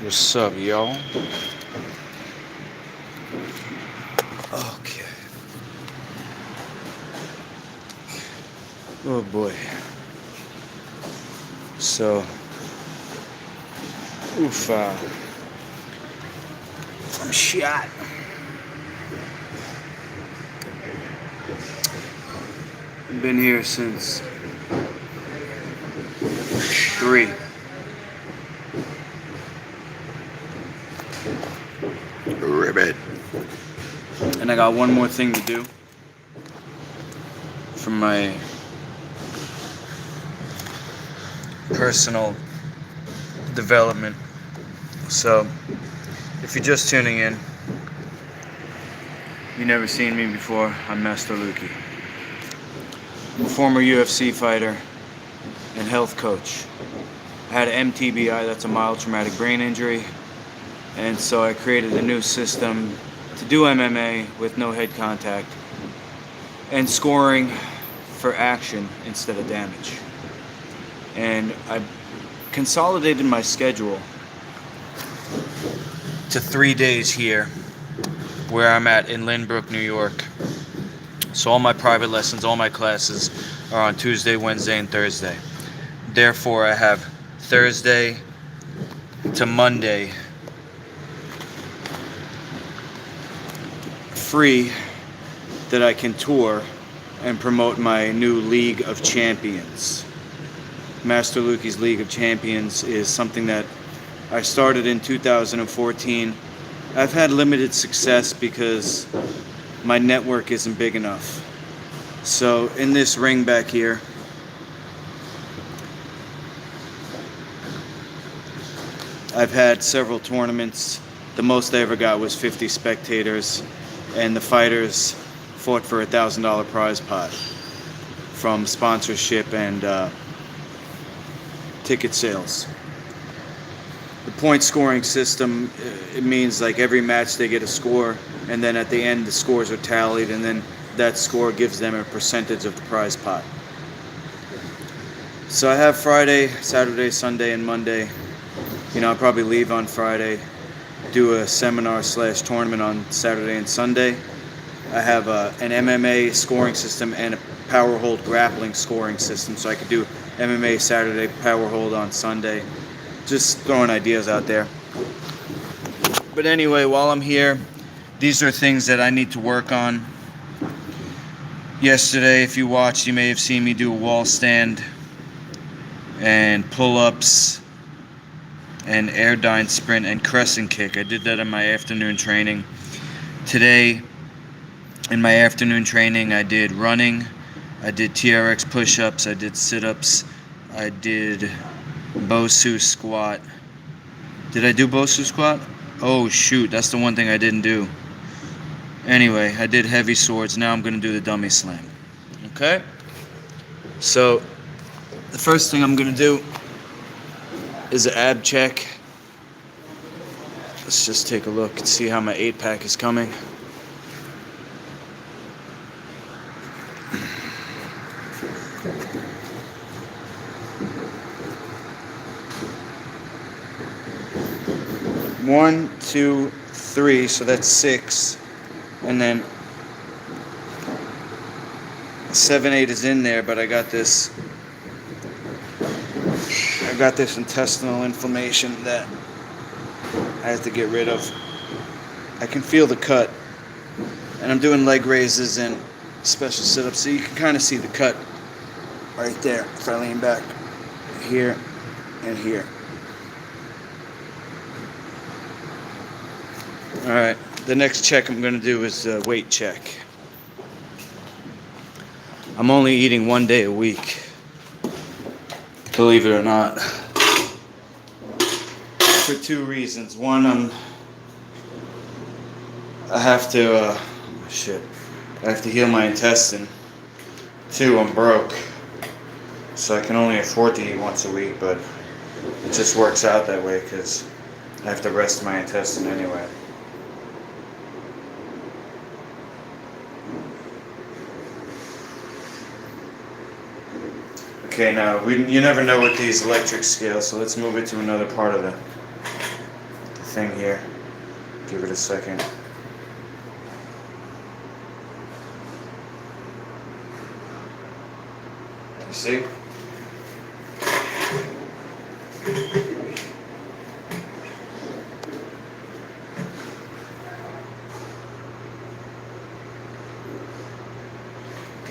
What's up, y'all? Okay. Oh boy. So, oof, I'm shot. I've been here since 3. Ribbit. And I got one more thing to do for my personal development. So, if you're just tuning in, you've never seen me before, I'm Master Lukey. I'm a former UFC fighter and health coach. I had an MTBI, that's a mild traumatic brain injury, and so I created a new system to do MMA with no head contact and scoring for action instead of damage. And I consolidated my schedule to 3 days here where I'm at in Lynbrook, New York. So all my private lessons, all my classes are on Tuesday, Wednesday, and Thursday. Therefore, I have Thursday to Monday free that I can tour and promote my new League of Champions. Master Lukey's League of Champions is something that I started in 2014. I've had limited success because my network isn't big enough. So in this ring back here, I've had several tournaments. The most I ever got was 50 spectators, and the fighters fought for a $1,000 prize pot from sponsorship and ticket sales. The point scoring system, it means like every match they get a score, and then at the end the scores are tallied, and then that score gives them a percentage of the prize pot. So I have Friday, Saturday, Sunday, and Monday. I'll probably leave on Friday, do a seminar/tournament on Saturday and Sunday. I have an MMA scoring system and a power hold grappling scoring system, so I could do MMA Saturday, power hold on Sunday. Just throwing ideas out there. But anyway, while I'm here, these are things that I need to work on. Yesterday, if you watched, you may have seen me do a wall stand and pull-ups and airdyne sprint and crescent kick. I did that in my afternoon training. Today, in my afternoon training, I did running, I did TRX push-ups, I did sit-ups, I did Bosu squat. Did I do Bosu squat? Oh shoot, that's the one thing I didn't do. Anyway, I did heavy swords. Now I'm going to do the dummy slam. Okay? So, the first thing I'm going to do is an ab check. Let's just take a look and see how my 8-pack is coming. One, two, three, so that's 6. And then 7, 8 is in there, but I got this intestinal inflammation that I have to get rid of. I can feel the cut, and I'm doing leg raises and special sit-ups, so you can kind of see the cut right there if I lean back here and here. Alright, the next check I'm going to do is a weight check. I'm only eating 1 day a week, believe it or not, for 2 reasons. One, I have to heal my intestine. 2, I'm broke, so I can only afford to eat once a week, but it just works out that way because I have to rest my intestine anyway. Okay, now you never know with these electric scales, so let's move it to another part of thing here. Give it a second. You see?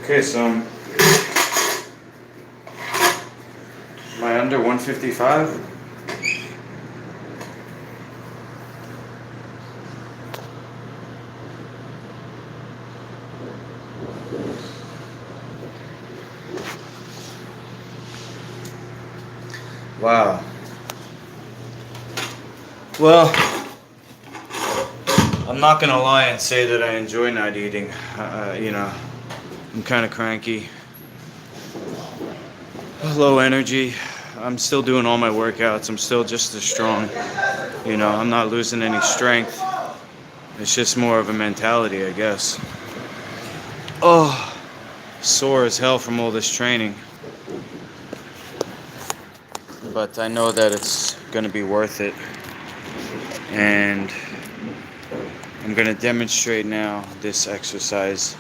Okay, so am I under 155? Wow. Well, I'm not gonna lie and say that I enjoy not eating. I'm kind of cranky, low energy. I'm still doing all my workouts. I'm still just as strong. I'm not losing any strength. It's just more of a mentality, I guess. Oh, sore as hell from all this training. But I know that it's going to be worth it. And I'm going to demonstrate now this exercise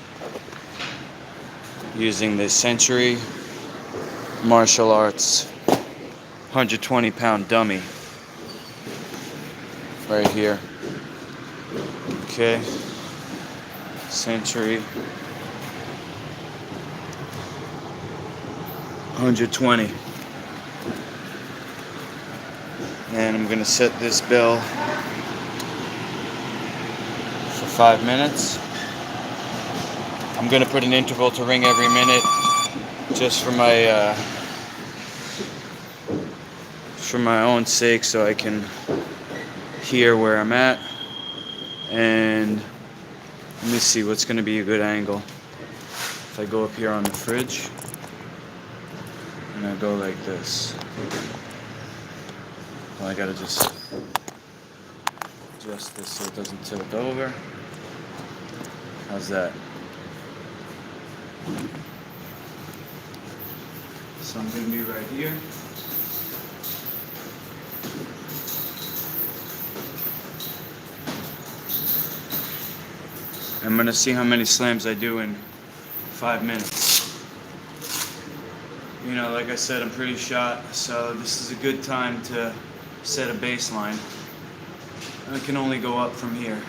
using the Century Martial Arts 120-pound dummy right here. Okay, Century 120. And I'm gonna set this bell for 5 minutes. I'm gonna put an interval to ring every minute, just for my own sake, so I can hear where I'm at. And let me see what's gonna be a good angle. If I go up here on the fridge and I go like this. Well, I gotta just adjust this so it doesn't tilt over. How's that? So I'm gonna be right here. I'm gonna see how many slams I do in 5 minutes. Like I said, I'm pretty shot, so this is a good time to set a baseline. I can only go up from here,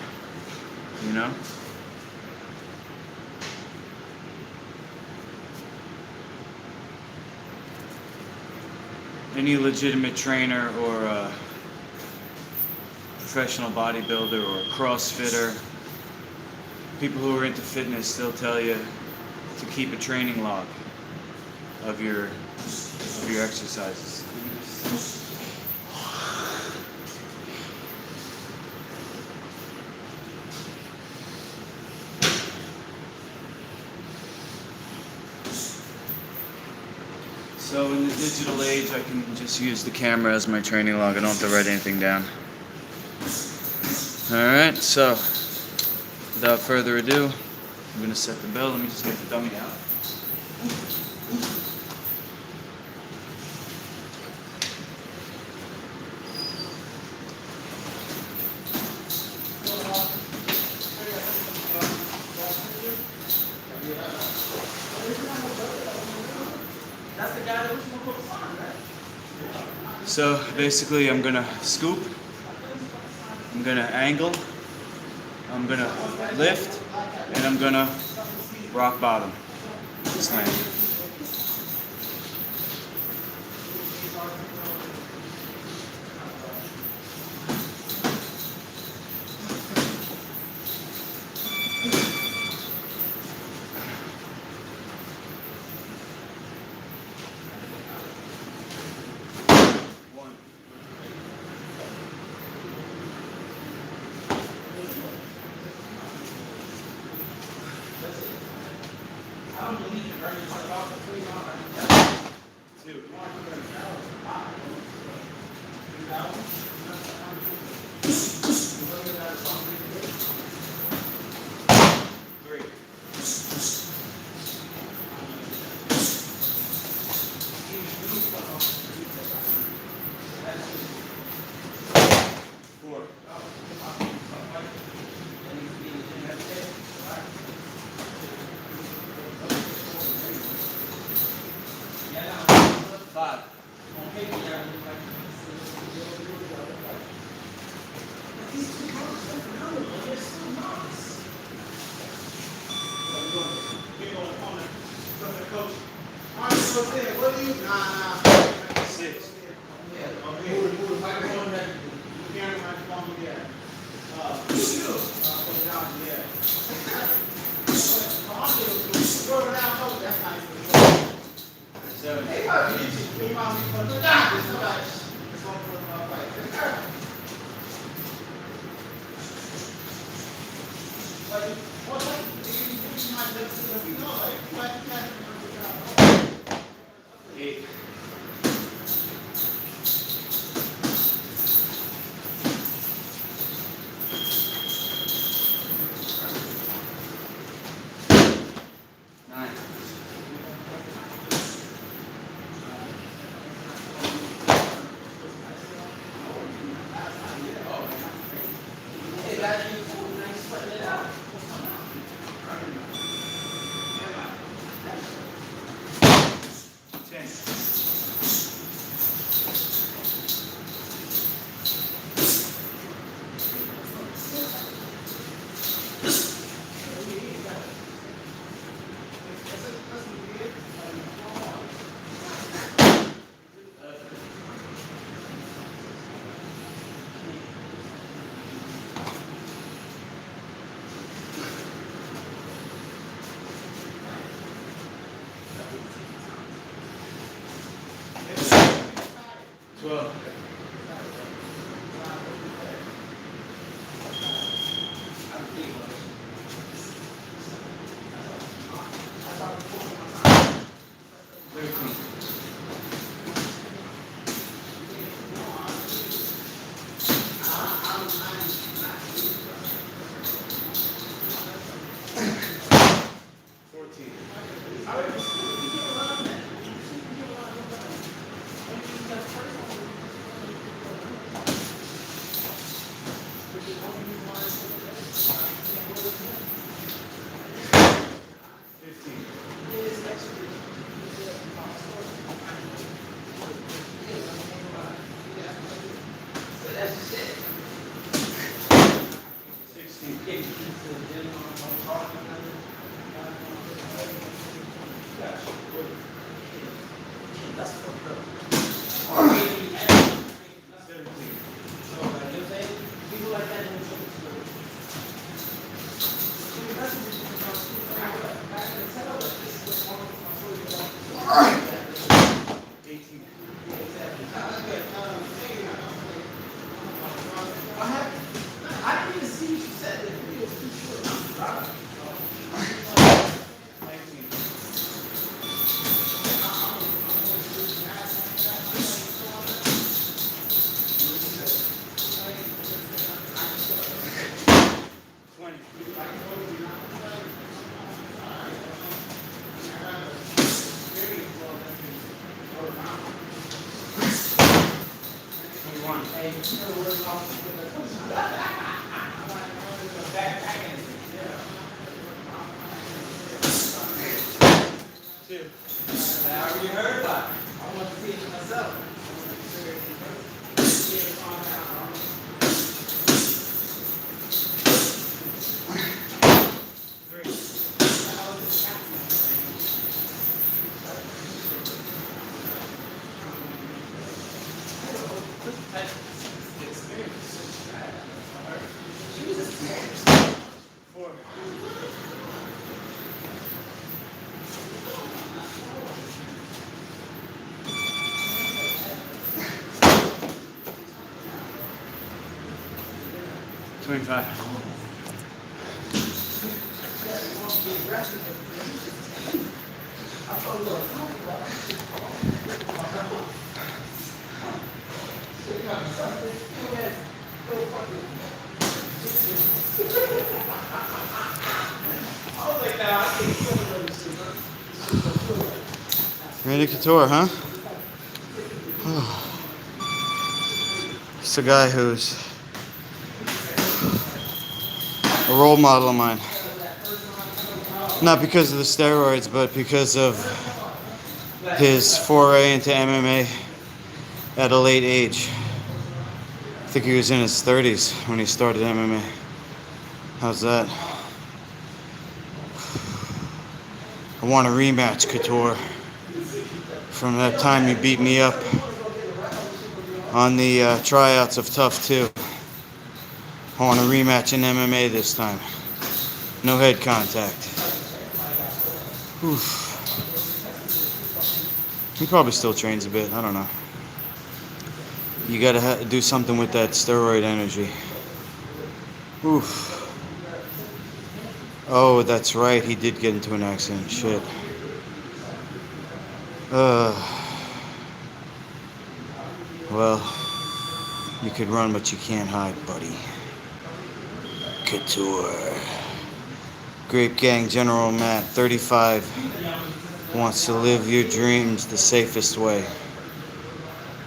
Any legitimate trainer or a professional bodybuilder or a CrossFitter, people who are into fitness, they'll tell you to keep a training log of your exercises. So in the digital age, I can just use the camera as my training log. I don't have to write anything down. Alright, so without further ado, I'm going to set the bell. Let me just get the dummy out. So basically I'm gonna scoop, I'm gonna angle, I'm gonna lift, and I'm gonna rock bottom, slam. Two. Randy Couture, huh? It's a guy who's a role model of mine. Not because of the steroids, but because of his foray into MMA at a late age. I think he was in his 30s when he started MMA. How's that? I want a rematch, Couture. From that time you beat me up on the tryouts of Tough 2. I want a rematch in MMA this time. No head contact. Oof. He probably still trains a bit. I don't know. You gotta do something with that steroid energy. Oof. Oh, that's right. He did get into an accident. Shit. Well, you could run, but you can't hide, buddy. Couture. Grape Gang General Matt, 35, wants to live your dreams the safest way.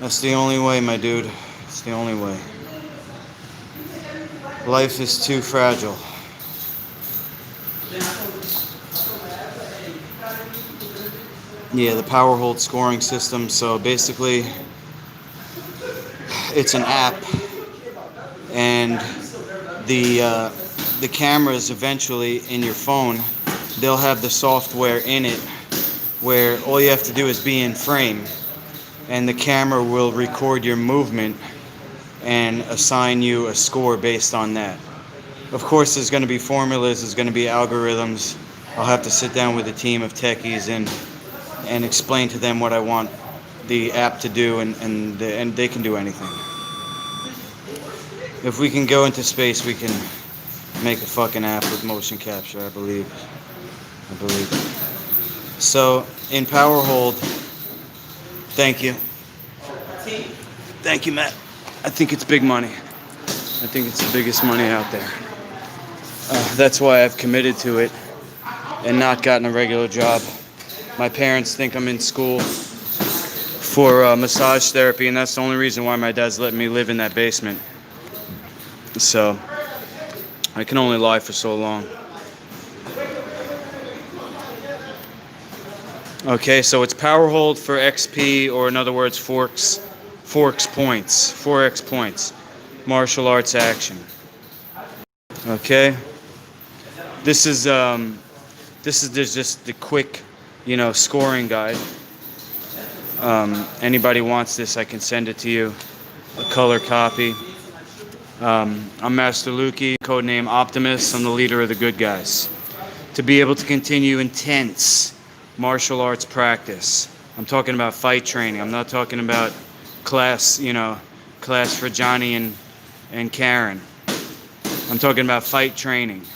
That's the only way, my dude. It's the only way. Life is too fragile. Yeah, the Power Hold scoring system. So basically, it's an app, and the cameras eventually in your phone, they'll have the software in it where all you have to do is be in frame, and the camera will record your movement and assign you a score based on that. Of course, there's going to be formulas, there's going to be algorithms. I'll have to sit down with a team of techies and explain to them what I want the app to do, and they can do anything. If we can go into space, we can make a fucking app with motion capture, I believe. So, in Power Hold, thank you. Thank you, Matt. I think it's big money. I think it's the biggest money out there. That's why I've committed to it and not gotten a regular job. My parents think I'm in school for massage therapy, and that's the only reason why my dad's letting me live in that basement. So, I can only lie for so long. Okay, so it's Power Hold for XP, or in other words, Forex points, 4x points, martial arts action. Okay, this is just the quick, scoring guide. Anybody wants this, I can send it to you, a color copy. I'm Master Lukey, codename Optimus. I'm the leader of the good guys. To be able to continue intense martial arts practice. I'm talking about fight training. I'm not talking about class for Johnny and Karen. I'm talking about fight training.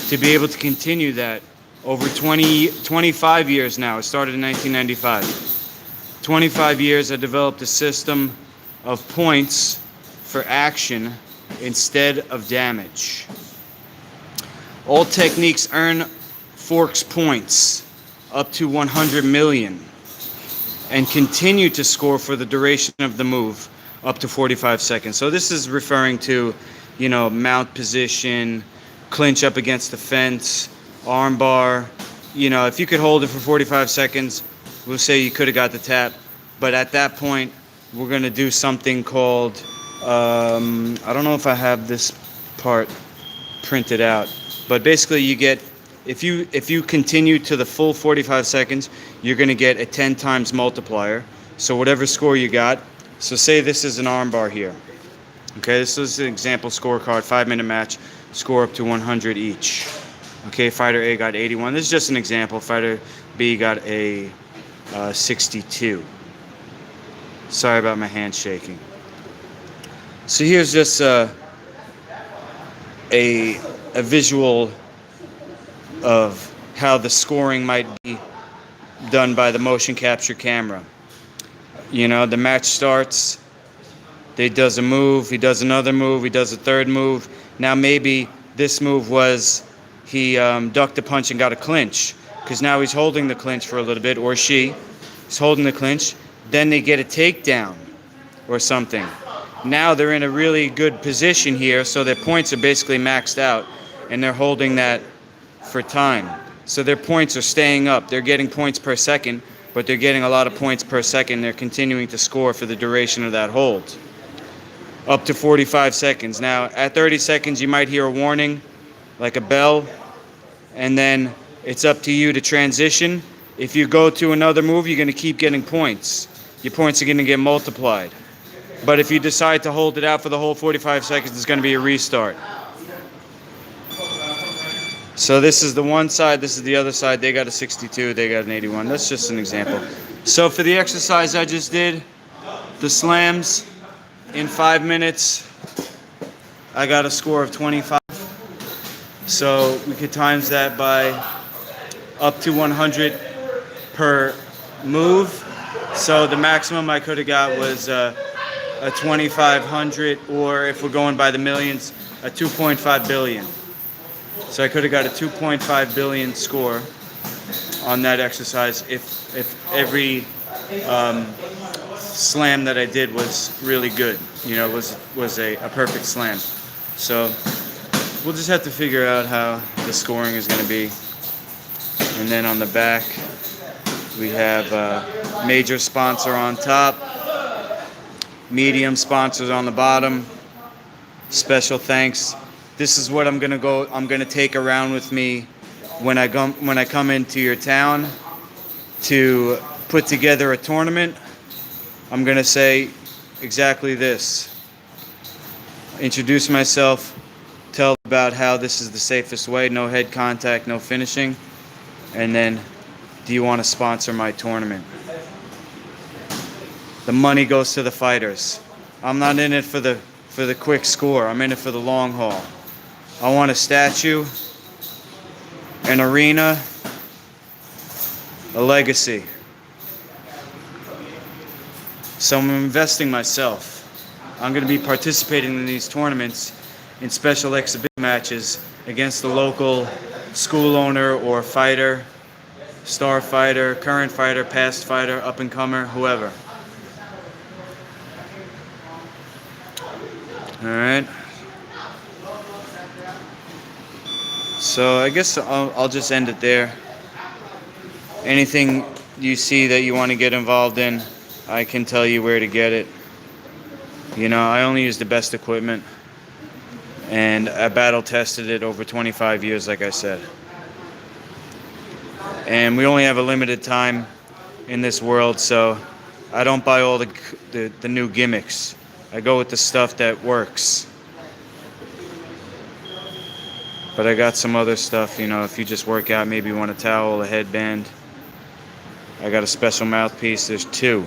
To be able to continue that over 25 years now. It started in 1995. 25 years, I developed a system of points for action instead of damage. All techniques earn Forex points up to 100 million and continue to score for the duration of the move up to 45 seconds. So this is referring to, mount position, clinch up against the fence, arm bar. If you could hold it for 45 seconds, we'll say you could have got the tap. But at that point, we're going to do something called, I don't know if I have this part printed out, but basically you get, if you continue to the full 45 seconds, you're going to get a 10 times multiplier. So whatever score you got, so say this is an arm bar here. Okay, this is an example scorecard, 5-minute match, score up to 100 each. Okay, fighter A got 81. This is just an example. Fighter B got a 62. Sorry about my hand shaking. So here's just a visual of how the scoring might be done by the motion capture camera. The match starts, he does a move, he does another move, he does a third move. Now maybe this move was he ducked a punch and got a clinch, because now he's holding the clinch for a little bit, or she's holding the clinch. Then they get a takedown or something. Now they're in a really good position here, so their points are basically maxed out. and they're holding that for time. So their points are staying up. They're getting points per second, but they're getting a lot of points per second. They're continuing to score for the duration of that hold. Up to 45 seconds. Now, at 30 seconds, you might hear a warning, like a bell, and then it's up to you to transition. If you go to another move, you're going to keep getting points. Your points are going to get multiplied. But if you decide to hold it out for the whole 45 seconds, it's going to be a restart. So this is the one side, this is the other side. They got a 62, they got an 81. That's just an example. So for the exercise I just did, the slams, in 5 minutes, I got a score of 25. So we could times that by up to 100 per move. So the maximum I could have got was a 2,500, or if we're going by the millions, a 2.5 billion. So I could have got a 2.5 billion score on that exercise if every slam that I did was really good, was a perfect slam. So we'll just have to figure out how the scoring is going to be. And then on the back, we have a major sponsor on top, medium sponsors on the bottom. Special thanks. This is what I'm gonna take around with me when I come into your town to put together a tournament. I'm gonna say exactly this. Introduce myself, tell about how this is the safest way, no head contact, no finishing, and then, do you want to sponsor my tournament? The money goes to the fighters. I'm not in it for the quick score. I'm in it for the long haul. I want a statue, an arena, a legacy. So I'm investing myself. I'm going to be participating in these tournaments in special exhibition matches against the local school owner or fighter, star fighter, current fighter, past fighter, up-and-comer, whoever. Alright. So I guess I'll just end it there. Anything you see that you want to get involved in, I can tell you where to get it. I only use the best equipment, and I battle tested it over 25 years, like I said. And we only have a limited time in this world, so I don't buy all the new gimmicks. I go with the stuff that works. But I got some other stuff, if you just work out, maybe you want a towel, a headband. I got a special mouthpiece. There's two.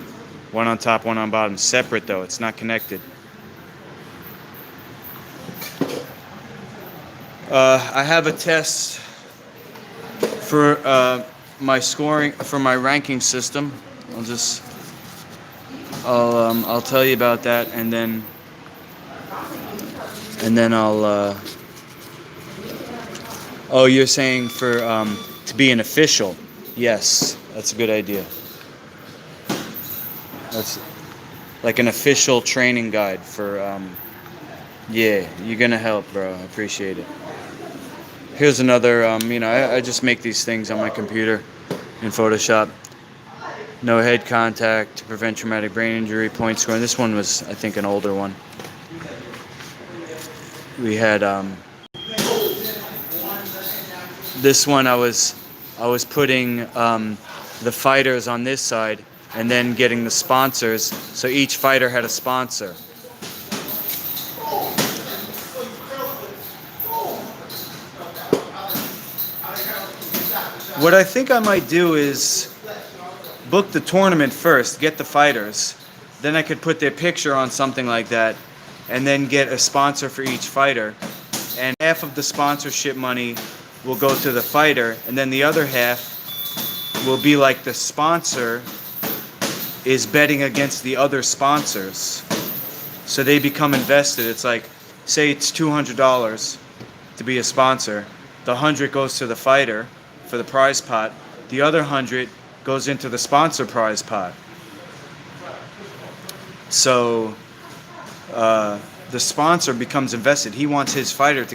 One on top, one on bottom. Separate, though. It's not connected. I have a test for my scoring, for my ranking system. I'll tell you about that, and then I'll. Oh, you're saying for to be an official? Yes, that's a good idea. That's like an official training guide for. Yeah, you're gonna help, bro. I appreciate it. Here's another. I just make these things on my computer in Photoshop. No head contact to prevent traumatic brain injury. Point scoring. This one was, I think, an older one. We had this one. I was putting the fighters on this side, and then getting the sponsors. So each fighter had a sponsor. What I think I might do is book the tournament first, get the fighters, then I could put their picture on something like that, and then get a sponsor for each fighter. And half of the sponsorship money will go to the fighter, and then the other half will be like the sponsor is betting against the other sponsors. So they become invested. It's like, say it's $200 to be a sponsor. The 100 goes to the fighter for the prize pot. The other 100 goes into the sponsor prize pot. So the sponsor becomes invested. He wants his fighter to